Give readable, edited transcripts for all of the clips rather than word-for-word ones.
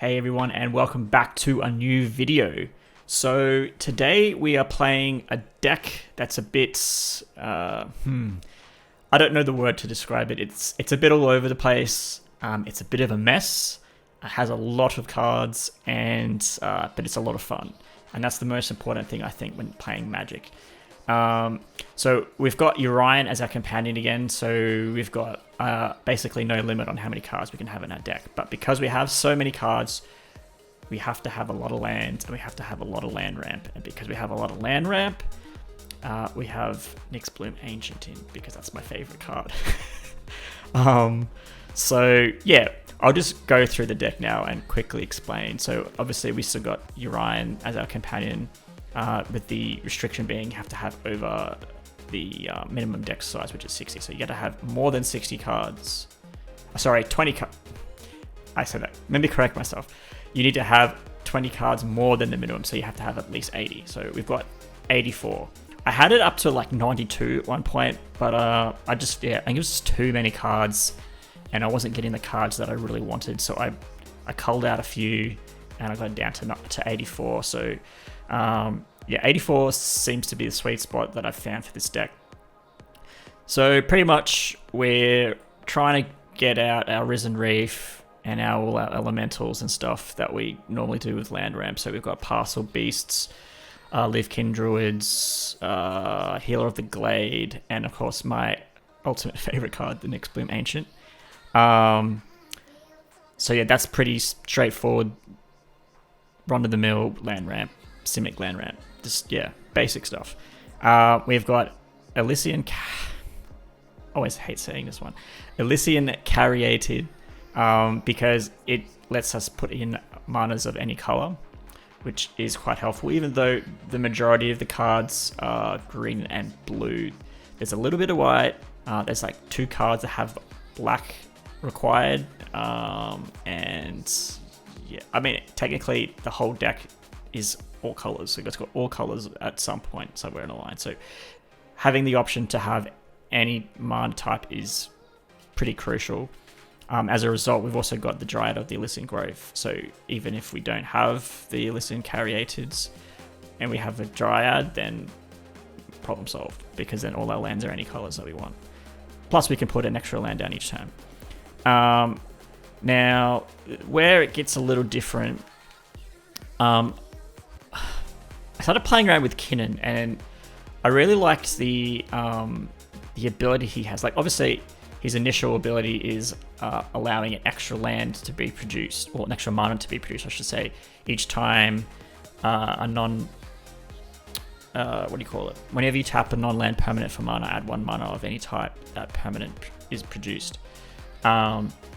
Hey everyone, and welcome back to a new video. So today we are playing a deck that's a bit, I don't know the word to describe it. It's a bit all over the place. It's a bit of a mess. It has a lot of cards, and but it's a lot of fun. And that's the most important thing, I think, when playing Magic. So we've got Orion as our companion again, so we've got basically no limit on how many cards we can have in our deck. But because we have so many cards, we have to have a lot of lands, and we have to have a lot of land ramp. And because we have a lot of land ramp, we have Nyxbloom Ancient in, because that's my favorite card. So yeah, I'll just go through the deck now and quickly explain. So obviously we still got Orion as our companion, with the restriction being you have to have over the minimum deck size, which is 60. So you got to have more than 60 cards. Sorry, 20 cards. I said that. Let me correct myself. You need to have 20 cards more than the minimum, so you have to have at least 80. So we've got 84. I had it up to like 92 at one point, but I think it was just too many cards, and I wasn't getting the cards that I really wanted. So I culled out a few, and I got it down to 84. So yeah, 84 seems to be the sweet spot that I've found for this deck. So pretty much we're trying to get out our Risen Reef and all our elementals and stuff that we normally do with land ramp. So we've got Parcel Beasts, Leafkin Druids, Healer of the Glade, and of course my ultimate favorite card, the Nyxbloom Ancient. So yeah, that's pretty straightforward, run-of-the-mill land ramp, Simic land ramp. Just, yeah, basic stuff. We've got Elysian... always hate saying this one. Elysian Caryatid, because it lets us put in manas of any color, which is quite helpful, even though the majority of the cards are green and blue. There's a little bit of white. There's like 2 cards that have black required. And yeah, I mean, technically the whole deck is all colors. So it's got all colors at some point somewhere in the line. So having the option to have any mana type is pretty crucial. As a result, we've also got the Dryad of the Elysian Grove. So even if we don't have the Elysian Caryatids and we have a Dryad, then problem solved, because then all our lands are any colors that we want. Plus we can put an extra land down each turn. Now, where it gets a little different, I started playing around with Kinnan, and I really liked the ability he has. Like, obviously, his initial ability is allowing an extra land to be produced, or an extra mana to be produced, I should say, each time a non... what do you call it? Whenever you tap a non-land permanent for mana, add 1 mana of any type that permanent is produced.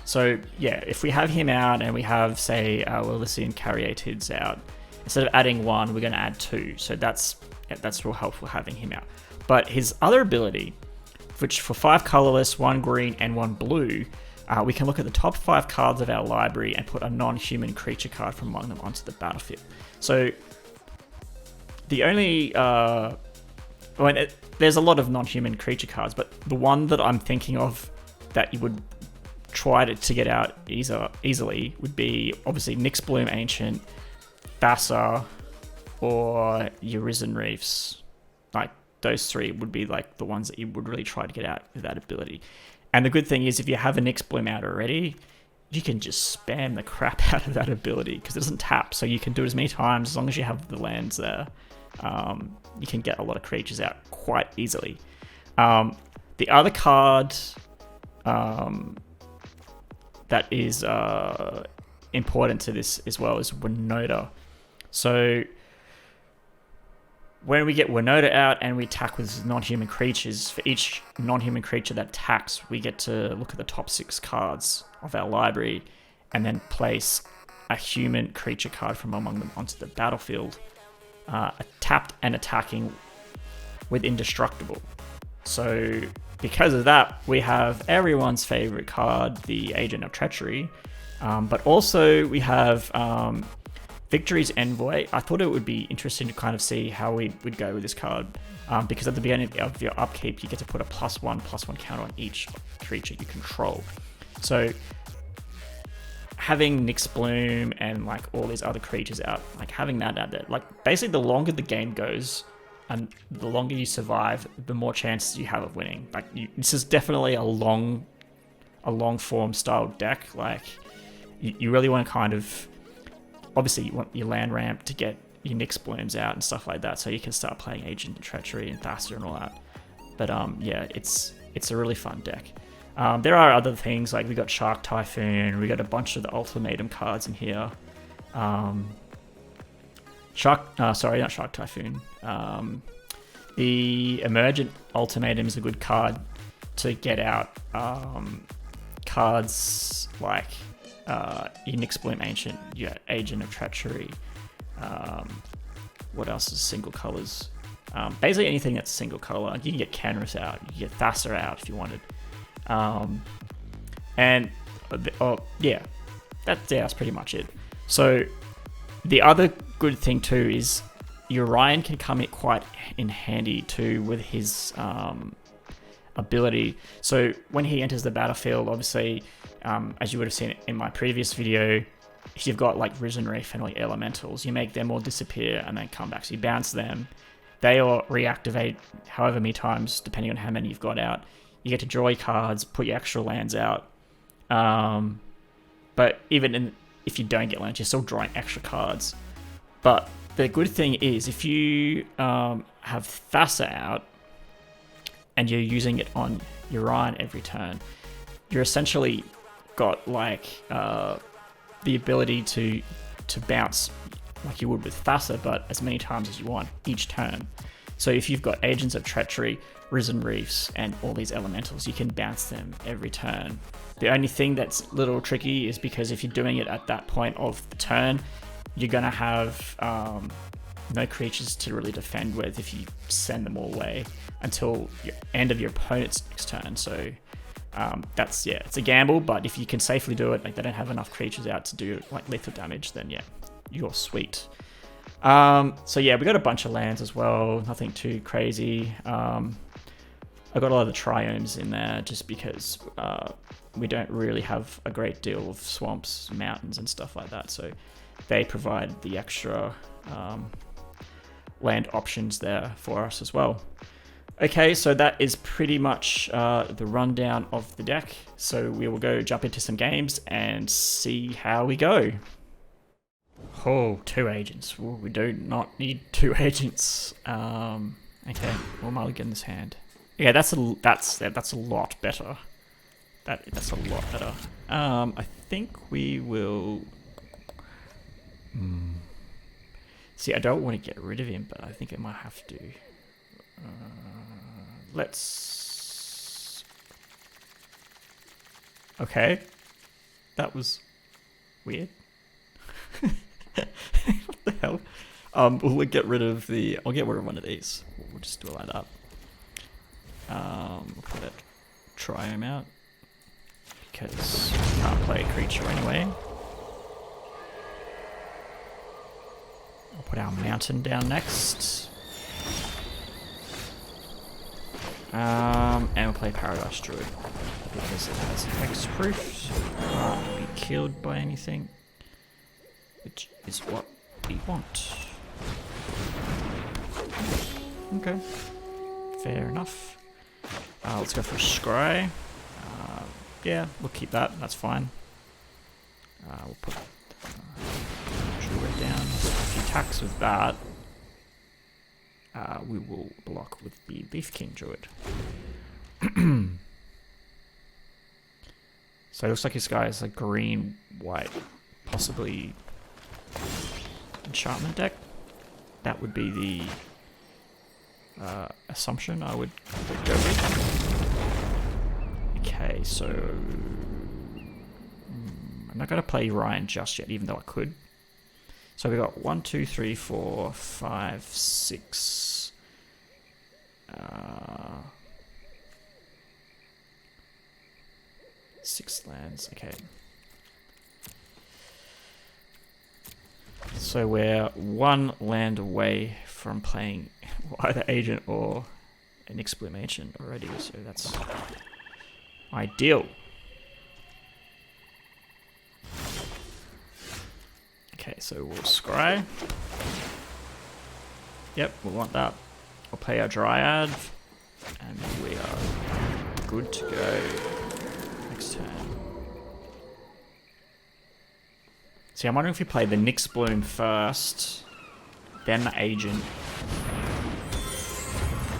So, yeah, if we have him out and we have, say, our Elysian Caryatids out, instead of adding 1, we're going to add 2. So that's real helpful having him out. But his other ability, which for 5 colorless, 1 green, and 1 blue, we can look at the top 5 cards of our library and put a non-human creature card from among them onto the battlefield. So the only... there's a lot of non-human creature cards, but the one that I'm thinking of that you would try to get out easily would be obviously Nyxbloom Ancient, Thassa, or your Risen Reefs. Like, those 3 would be like the ones that you would really try to get out with that ability. And the good thing is, if you have a Nyxbloom out already, you can just spam the crap out of that ability, because it doesn't tap, so you can do it as many times as long as you have the lands there. You can get a lot of creatures out quite easily. The other card that is important to this as well is Winota. So when we get Winota out and we attack with non-human creatures, for each non-human creature that attacks, we get to look at the top 6 cards of our library and then place a human creature card from among them onto the battlefield, tapped and attacking with Indestructible. So because of that, we have everyone's favorite card, the Agent of Treachery, but also we have Victory's Envoy. I thought it would be interesting to kind of see how we would go with this card, because at the beginning of your upkeep, you get to put a +1/+1 counter on each creature you control. So having Nyx Bloom and like all these other creatures out, like having that out there, like basically the longer the game goes and the longer you survive, the more chances you have of winning. Like this is definitely a long form style deck. Like you really want to kind of, obviously you want your land ramp to get your Nyx Blooms out and stuff like that, so you can start playing Agent of Treachery and Thasser and all that. But yeah, it's a really fun deck. There are other things, like we got Shark Typhoon, we got a bunch of the Ultimatum cards in here. Sorry, not Shark Typhoon. The Emergent Ultimatum is a good card to get out. Cards like your Nyx Bloom Ancient, your Agent of Treachery. What else is single colors? Basically anything that's single color. You can get Canvas out, you can get Thasser out if you wanted. Yeah, that's pretty much it. So the other good thing too is Orion can come in quite in handy too with his ability. So when he enters the battlefield, obviously, as you would have seen in my previous video, if you've got like Risen Reef and like elementals, you make them all disappear and then come back. So you bounce them, they all reactivate however many times depending on how many you've got out. You get to draw your cards, put your extra lands out. But even if you don't get lands, you're still drawing extra cards. But the good thing is if you have Thasser out and you're using it on Orion every turn, you're essentially got like the ability to bounce like you would with Thasser, but as many times as you want each turn. So if you've got Agents of Treachery, Risen Reefs, and all these elementals, you can bounce them every turn. The only thing that's a little tricky is because if you're doing it at that point of the turn, you're going to have no creatures to really defend with if you send them all away until the end of your opponent's next turn. So that's, yeah, it's a gamble, but if you can safely do it, like they don't have enough creatures out to do like lethal damage, then yeah, you're sweet. So yeah, we got a bunch of lands as well, nothing too crazy. I got a lot of the triomes in there just because we don't really have a great deal of swamps, mountains and stuff like that, so they provide the extra land options there for us as well. Okay, so that is pretty much the rundown of the deck, so we will go jump into some games and see how we go. Oh, 2 agents. Ooh, we do not need 2 agents. Okay, what am I looking in this hand? Yeah, that's a lot better. That's a lot better. I think we will. See, I don't want to get rid of him, but I think I might have to. Let's. Okay, that was weird. What the hell? We'll get rid of the. I'll get rid of one of these. We'll just do it like that. We'll put that triome out because we can't play a creature anyway. I'll put our mountain down next. And we'll play Paradise Druid because it has hexproof, so it can't be killed by anything, which is what we want. Okay, fair enough. Let's go for a Scry. Yeah, we'll keep that, that's fine. We'll put Druid down. So if he attacks with that, we will block with the Leaf King Druid. So it looks like this guy is a green, white, possibly enchantment deck. That would be the assumption I would go with. Okay, so I'm not going to play Ryan just yet, even though I could. So we got 1, 2, 3, 4, 5, 6. 6 lands. Okay. So we're 1 land away from playing either Agent or an Nyx Bloom Ancient already, so that's ideal. Okay, so we'll scry. Yep, we'll want that. We'll play our Dryad, and we are good to go next turn. See, I'm wondering if we play the Nyx Bloom first, then the Agent,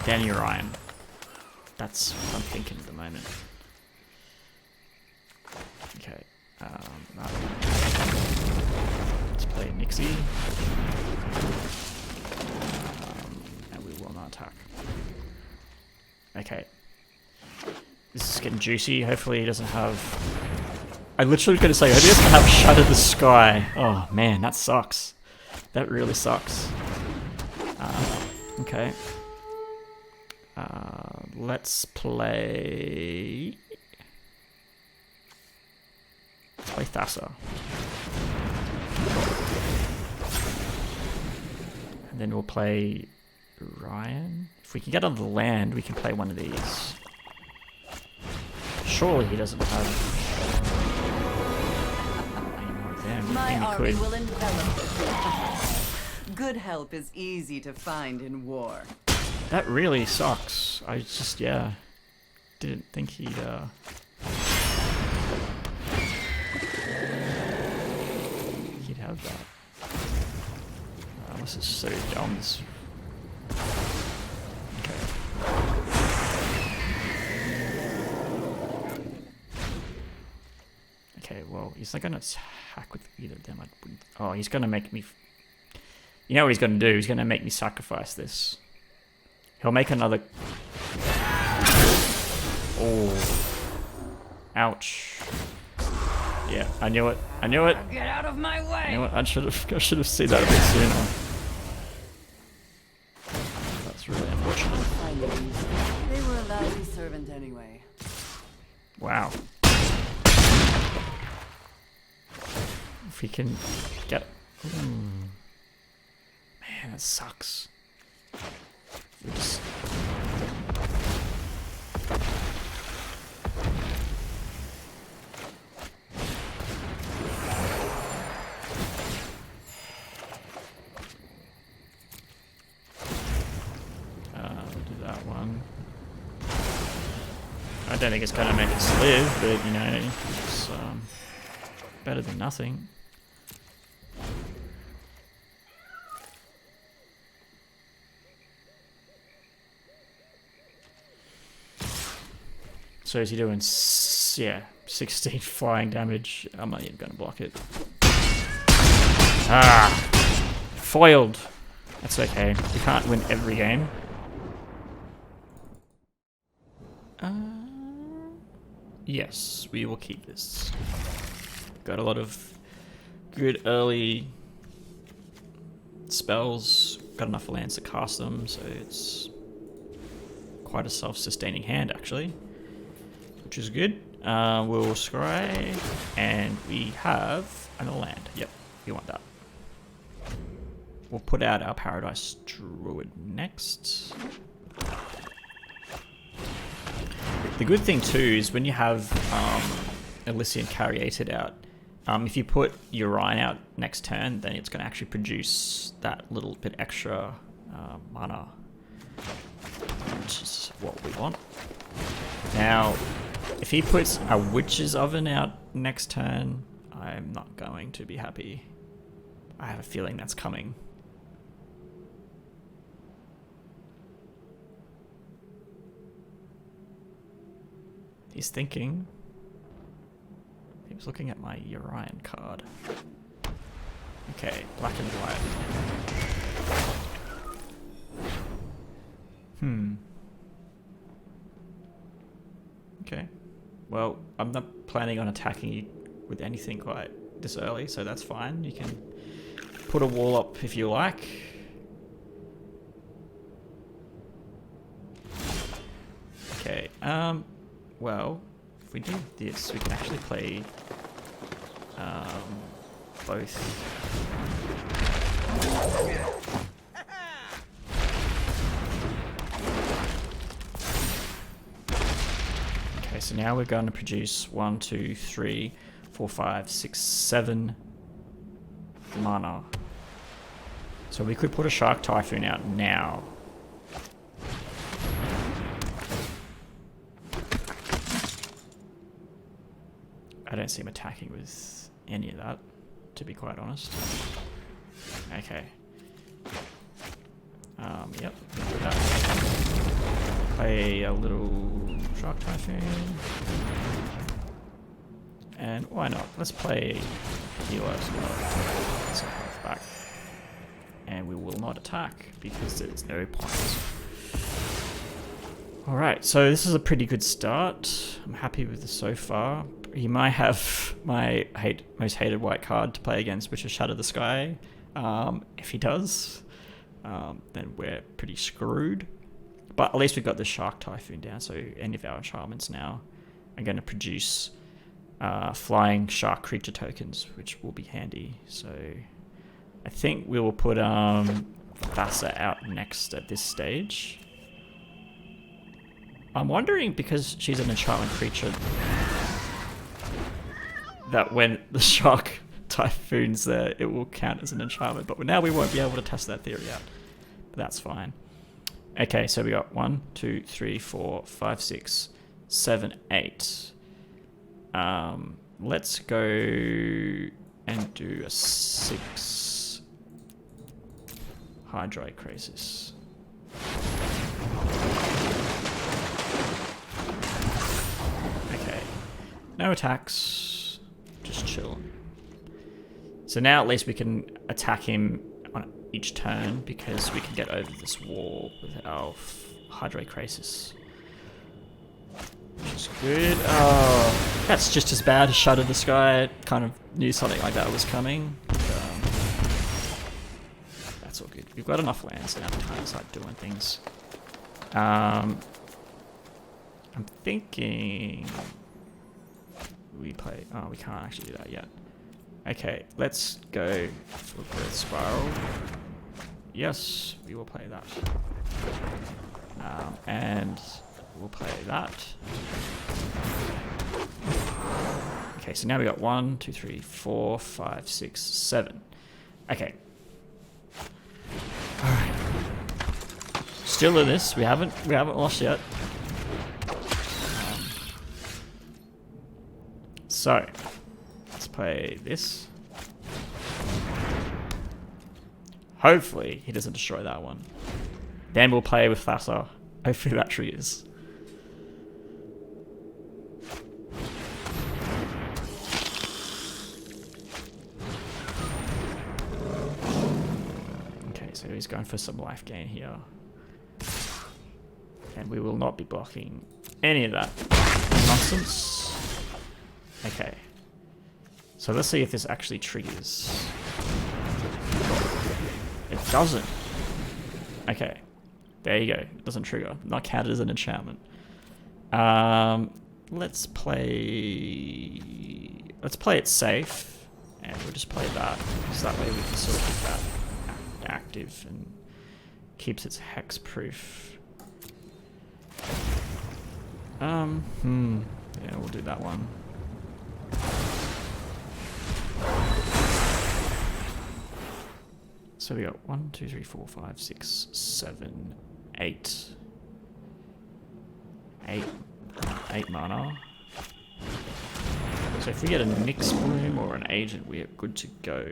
then Urian. That's what I'm thinking at the moment. Okay, let's play Nixie. And we will not attack. Okay. This is getting juicy. Hopefully he doesn't have... I literally was going to say, I hope he doesn't have Shatter the Sky. Oh man, that sucks. That really sucks. Okay. Let's play... Let's play Thassa. And then we'll play Ryan. If we can get on the land, we can play one of these. Surely he doesn't have... My army will envelop the good help is easy to find in war. That really sucks. I just, yeah, didn't think he'd, he'd have that. Oh, this is so dumb. This... Okay, well, he's not gonna attack with either of them. Oh, he's gonna make me... You know what he's gonna do? He's gonna make me sacrifice this. He'll make another... Oh. Ouch. Yeah, I knew it. I knew it. Get out of my way! You know what? I should have seen that a bit sooner. That's really unfortunate. They were a lousy servant anyway. Wow. If we can get... Man, that sucks. Oops. We'll do that one. I don't think it's gonna make us live, but you know, it's better than nothing. So is he doing, yeah, 16 flying damage? I'm not even going to block it. Ah! Foiled! That's okay. We can't win every game. Yes, we will keep this. Got a lot of good early spells. Got enough lands to cast them, so it's quite a self-sustaining hand, actually. Which is good. We'll scry, and we have another land. Yep, we want that. We'll put out our Paradise Druid next. The good thing too is when you have Elysian Caryatid out, if you put Urian out next turn, then it's going to actually produce that little bit extra mana, which is what we want. Now, if he puts a Witch's Oven out next turn, I'm not going to be happy. I have a feeling that's coming. He's thinking. He was looking at my Urian card. Okay, black and white. Okay. Well, I'm not planning on attacking you with anything quite this early, so that's fine. You can put a wall up if you like. Okay, well, if we do this, we can actually play both. Okay, so now we're going to produce 1, 2, 3, 4, 5, 6, 7 the mana. So we could put a Shark Typhoon out now. I don't see him attacking with any of that, to be quite honest. Okay. Yep. Do that. Play a little Shark Typhoon. And why not? Let's play healer as well. Some health back. And we will not attack because there's no point. Alright, so this is a pretty good start. I'm happy with this so far. He might have my most hated white card to play against, which is Shatter the Sky. If he does, then we're pretty screwed. But at least we've got the Shark Typhoon down, so any of our enchantments now are going to produce flying shark creature tokens, which will be handy. So I think we will put Thassa out next at this stage. I'm wondering, because she's an enchantment creature, that when the Shark Typhoon's there, it will count as an enchantment. But now we won't be able to test that theory out. But that's fine. Okay, so we got 1, 2, 3, 4, 5, 6, 7, 8. Let's go and do a 6 Hydra Crisis. Okay, no attacks, just chill. So now at least we can attack him on each turn because we can get over this wall with our Hydra Crisis. Which is good. Oh, that's just as bad as Shatter the Sky. I kind of knew something like that was coming. But, that's all good. We've got enough lands now to kind of start doing things. I'm thinking we play. Oh, we can't actually do that yet. Okay, let's go for Growth Spiral. Yes, we will play that. And we'll play that. Okay, so now we got 1, 2, 3, 4, 5, 6, 7. Okay. Alright. Still in this, we haven't lost yet. So let's play this. Hopefully he doesn't destroy that one. Then we'll play with Thassa. Hopefully that triggers. Okay, so he's going for some life gain here. And we will not be blocking any of that nonsense. Okay. So let's see if this actually triggers. It doesn't. Okay. There you go. It doesn't trigger. Not counted as an enchantment. Let's play it safe. And we'll just play that. So that way we can sort of keep that active and keeps its hex proof. Yeah, we'll do that one. So we got 1, 2, 3, 4, 5, 6, 7, 8. 8 mana. So if we get a Nyx Bloom or an Agent, we are good to go.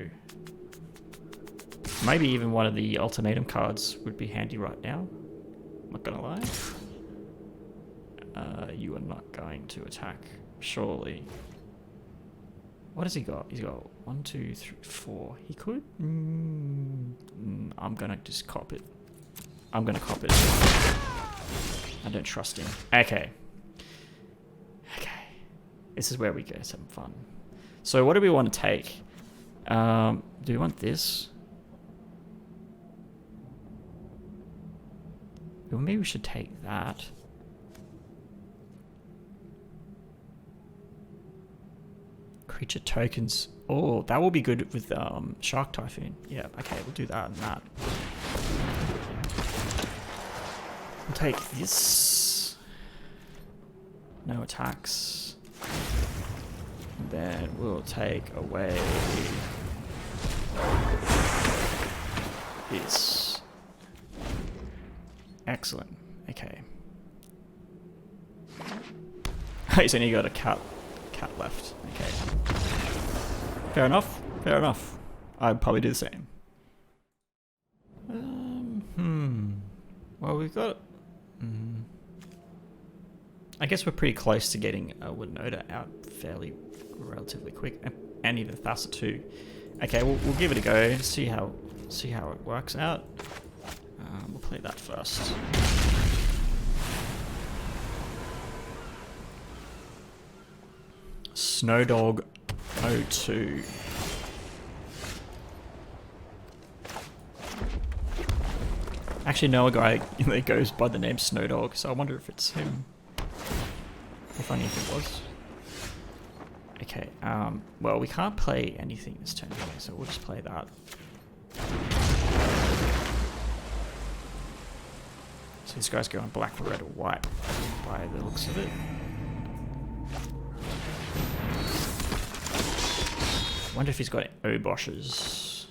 Maybe even one of the ultimatum cards would be handy right now. Not gonna lie. You are not going to attack, surely. What has he got? He's got 1, 2, 3, 4. He could? I'm gonna just cop it. I'm gonna cop it. I don't trust him. Okay. Okay. This is where we go some fun. So what do we want to take? Do we want this? Well, maybe we should take that. Creature tokens. Oh, that will be good with Shark Typhoon. Yeah, okay, we'll do that and that. We'll take this. No attacks. And then we'll take away Yes. Excellent. Okay. He's only got a cat left. Okay. Fair enough. Fair enough. I'd probably do the same. Well, we've got... I guess we're pretty close to getting a Winota out relatively quick, and even Thassa too. Okay, we'll give it a go. See how it works out. We'll play that first. Snowdog 02. Actually know a guy that goes by the name Snowdog, so I wonder if it's him. If only if it was. Okay, well we can't play anything this turn anyway, so we'll just play that. So these guys go on black, red, or white by the looks of it. I wonder if he's got Oboshes.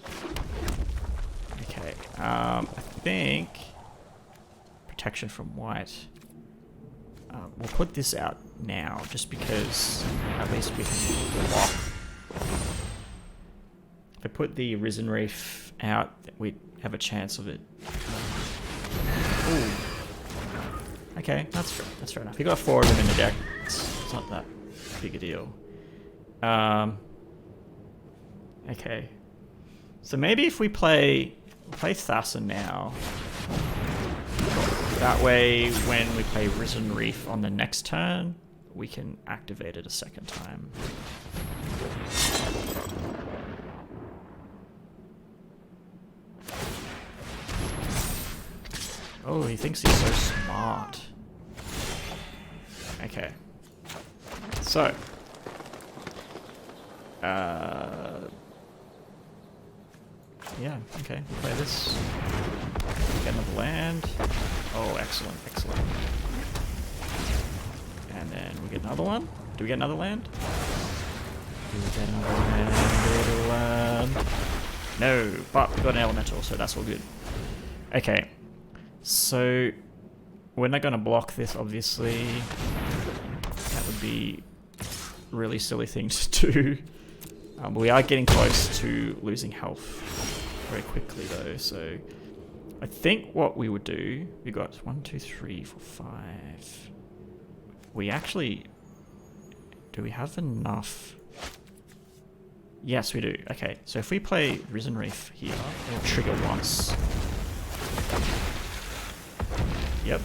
Okay, I think protection from white. We'll put this out now, just because at least we can block. If I put the Risen Reef out, we'd have a chance of it. Ooh. Okay, that's fair enough. You got 4 of them in the deck. It's not that big a deal. Okay. So maybe if we play Thassa now. That way, when we play Risen Reef on the next turn, we can activate it a second time. Oh, he thinks he's so smart. Okay. So. Yeah, okay, we'll play this. Get another land. Oh, excellent, excellent. And then we get another one. Do we get another land? Do we get another land? No, but we got an elemental, so that's all good. Okay, so we're not going to block this, obviously. That would be a really silly thing to do. But we are getting close to losing health very quickly, though, so I think what we would do, we got 1, 2, 3, 4, 5. We actually, do we have enough? Yes, we do. Okay, so if we play Risen Reef here, it'll trigger once. Yep.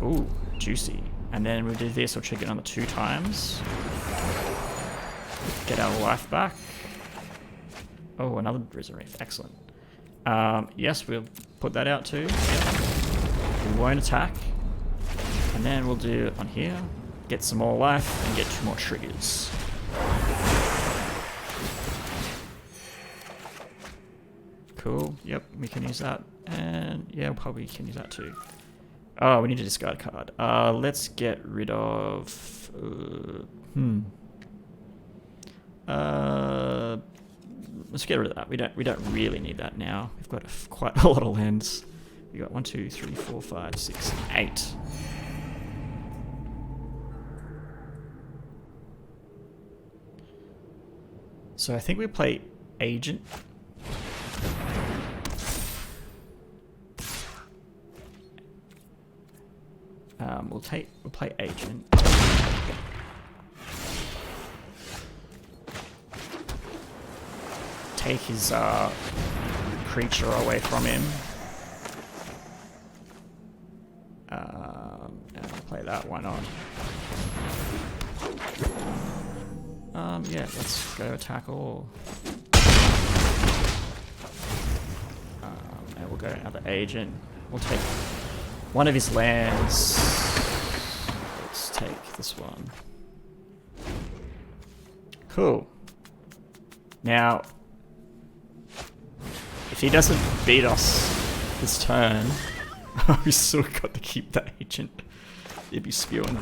Ooh, juicy. And then we do this, we'll trigger another 2 times. Get our life back. Oh, another Risen Reef. Excellent. Yes, we'll put that out too. Yep. We won't attack. And then we'll do it on here. Get some more life and get 2 more triggers. Cool. Yep, we can use that. And yeah, we probably can use that too. Oh, we need to discard a card. Let's get rid of... let's get rid of that. We don't really need that now. We've got quite a lot of lands. We got 1, 2, 3, 4, 5, 6, 8. So I think we play Agent. We'll play Agent. Take his creature away from him. And I'll play that, why not? Yeah, let's go attack all. And we'll go another Agent. We'll take one of his lands. Let's take this one. Cool. Now, if he doesn't beat us this turn, we still got to keep that Agent. He'd be spewing.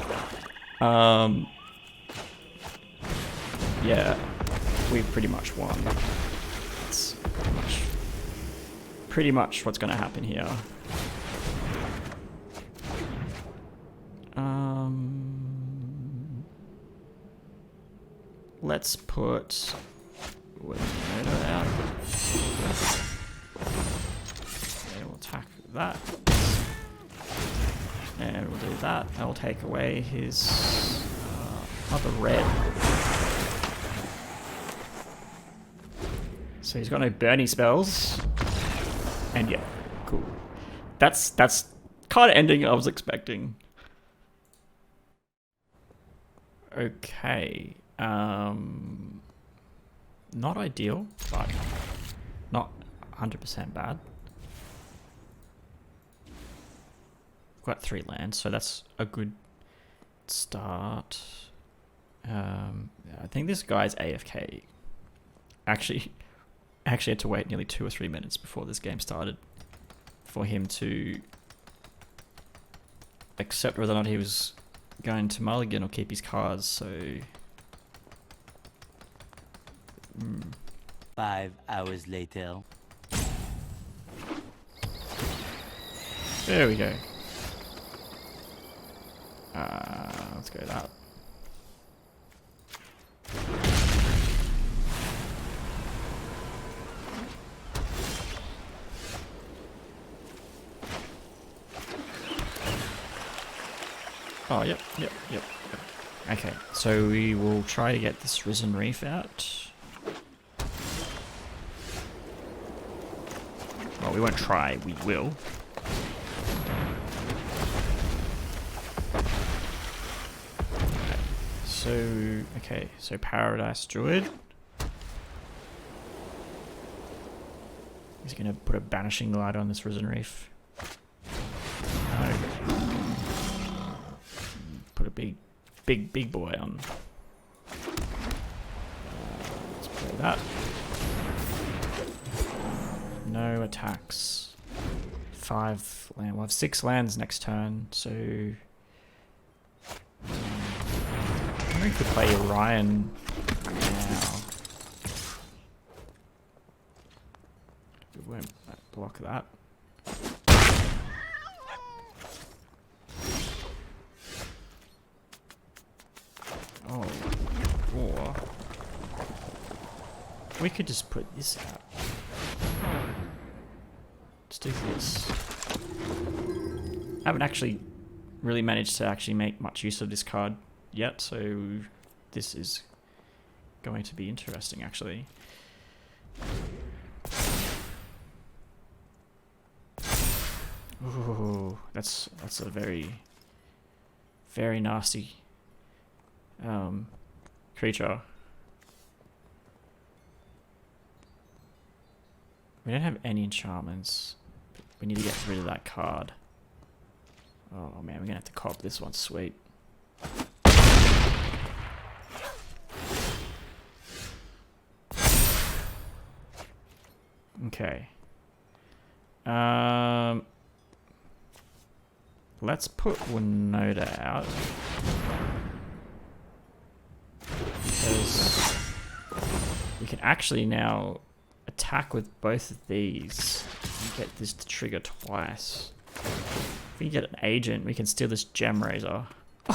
Yeah. we've pretty much won. That's pretty much what's going to happen here. Let's put Winota out. And we'll attack that. And we'll do that. I'll take away his other red. So he's got no Bernie spells. And yeah, cool. That's kind of ending I was expecting. Okay. Not ideal, but not 100% bad. Got 3 lands, so that's a good start. I think this guy's AFK. Actually had to wait nearly 2 or 3 minutes before this game started for him to accept whether or not he was going to mulligan or keep his cards. So 5 hours later. There we go. Let's go that. Oh, yep. Okay, so we will try to get this Risen Reef out. Well, we won't try, we will. So Paradise Druid. He's gonna put a Banishing Light on this Risen Reef. No. Put a big boy on. Let's play that. No attacks. 5 land. We'll have 6 lands next turn, so I think we could play Orion now. We won't block that. Oh, or we could just put this out. Let's do this. I haven't actually really managed to actually make much use of this card yet, so this is going to be interesting actually. Ooh, that's a very nasty creature. We don't have any enchantments. We need to get rid of that card. Oh man, we're gonna have to cop this one. Sweet. Okay. Let's put Winota out. Because we can actually now attack with both of these and get this to trigger twice. If we get an agent, we can steal this Gem Razor.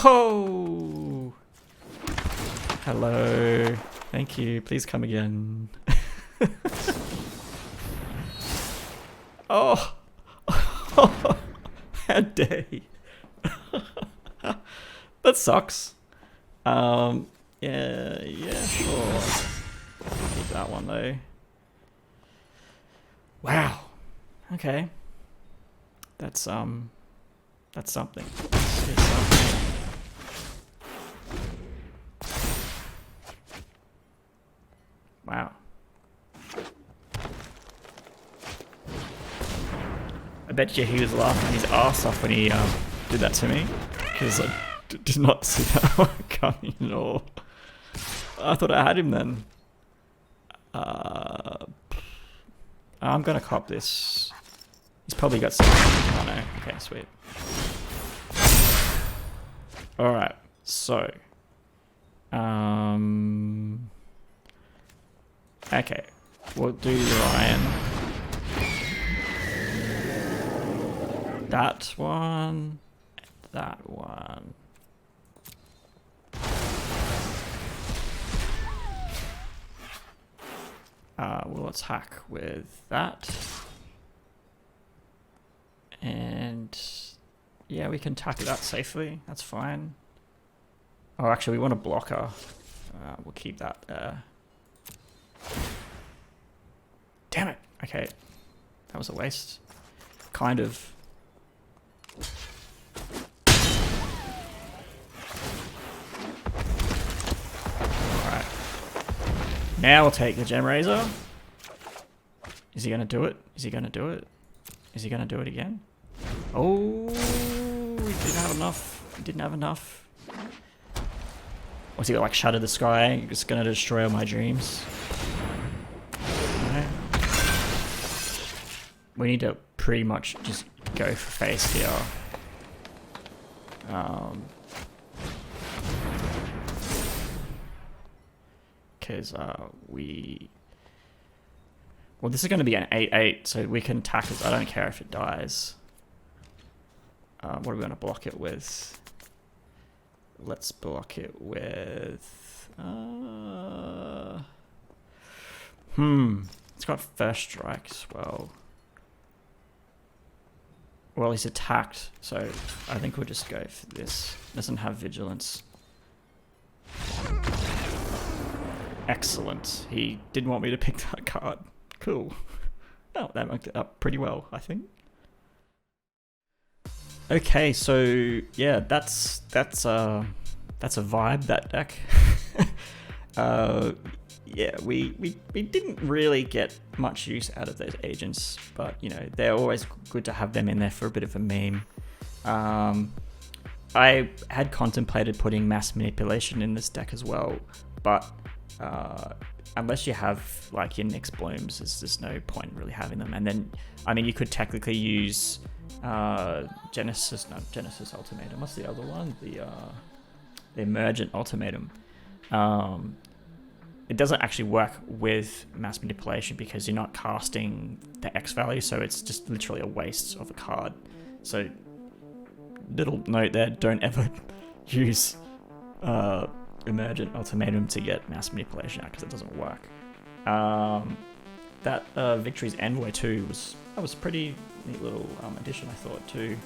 Oh! Hello. Thank you. Please come again. Oh! How dare he? That sucks. Yeah, sure. Keep that one though. Wow. Okay. That's something. That's something. Wow. I bet you he was laughing his ass off when he did that to me, because I did not see that one coming at all. I thought I had him then. I'm gonna cop this. He's probably got something. Oh no. Okay, sweet. Alright, so Okay, we'll do Ryan. That one. That one. We'll attack with that. And yeah, we can tackle that safely. That's fine. Oh, actually, we want a blocker. We'll keep that there. Damn it. Okay. That was a waste. Kind of. Alright. Now we'll take the Gem Razor. Is he going to do it? Is he going to do it? Is he going to do it again? Oh, he didn't have enough. He didn't have enough. Was he like Shatter the Sky? It's going to destroy all my dreams. No. We need to pretty much just go for face here. Because we... Well, this is going to be an 8-8, so we can attack it. I don't care if it dies. What are we going to block it with? Let's block it with... It's got first strike as well. Well, he's attacked, so I think we'll just go for this. Doesn't have vigilance. Excellent. He didn't want me to pick that card. Cool. Oh, that worked up pretty well, I think. Okay, so yeah, that's a vibe, that deck. Yeah, we didn't really get much use out of those agents, but you know, they're always good to have them in there for a bit of a meme. I had contemplated putting mass manipulation in this deck as well, but unless you have like your Nyx Blooms, there's just no point really having them. And then, I mean, you could technically use Genesis Ultimatum. What's the other one? The Emergent Ultimatum. It doesn't actually work with mass manipulation because you're not casting the X value, so it's just literally a waste of a card. So, little note there: don't ever use Emergent Ultimatum to get mass manipulation out because it doesn't work. That Victory's Envoy too was a pretty neat little addition, I thought too.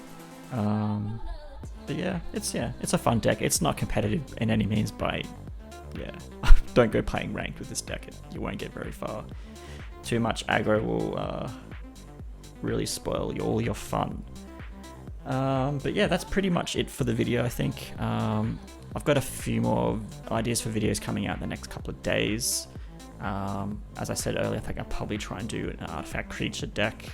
But yeah, it's a fun deck. It's not competitive in any means, but yeah, don't go playing ranked with this deck. You won't get very far. Too much aggro will really spoil all your fun. But yeah, that's pretty much it for the video, I think. I've got a few more ideas for videos coming out in the next couple of days. As I said earlier, I think I'll probably try and do an artifact creature deck.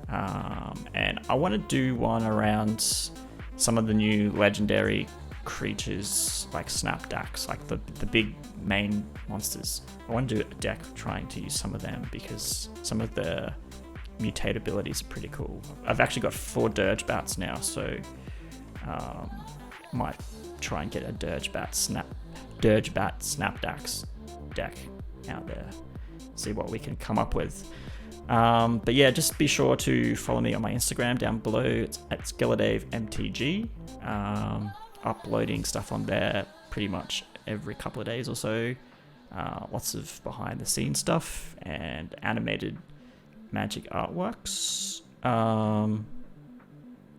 And I want to do one around some of the new legendary creatures like Snapdax, like the big main monsters. I want to do a deck trying to use some of them because some of the mutate abilities are pretty cool. I've actually got 4 Dirge Bats now, so might try and get a Dirge Bat Snapdax deck out there. See what we can come up with. But yeah, just be sure to follow me on my Instagram down below. It's at SkeleDaveMTG. Uploading stuff on there pretty much every couple of days or so. Lots of behind the scenes stuff and animated Magic artworks.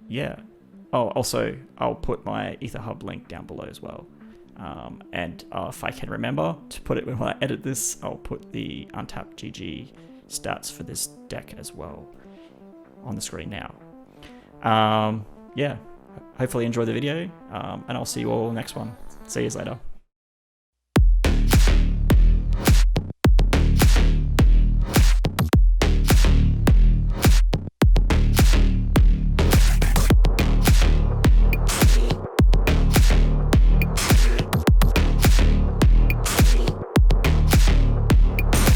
Yeah. Oh, also, I'll put my EtherHub link down below as well. And if I can remember to put it when I edit this, I'll put the Untapped GG stats for this deck as well on the screen now. Yeah, hopefully enjoy the video, and I'll see you all next one. See you later.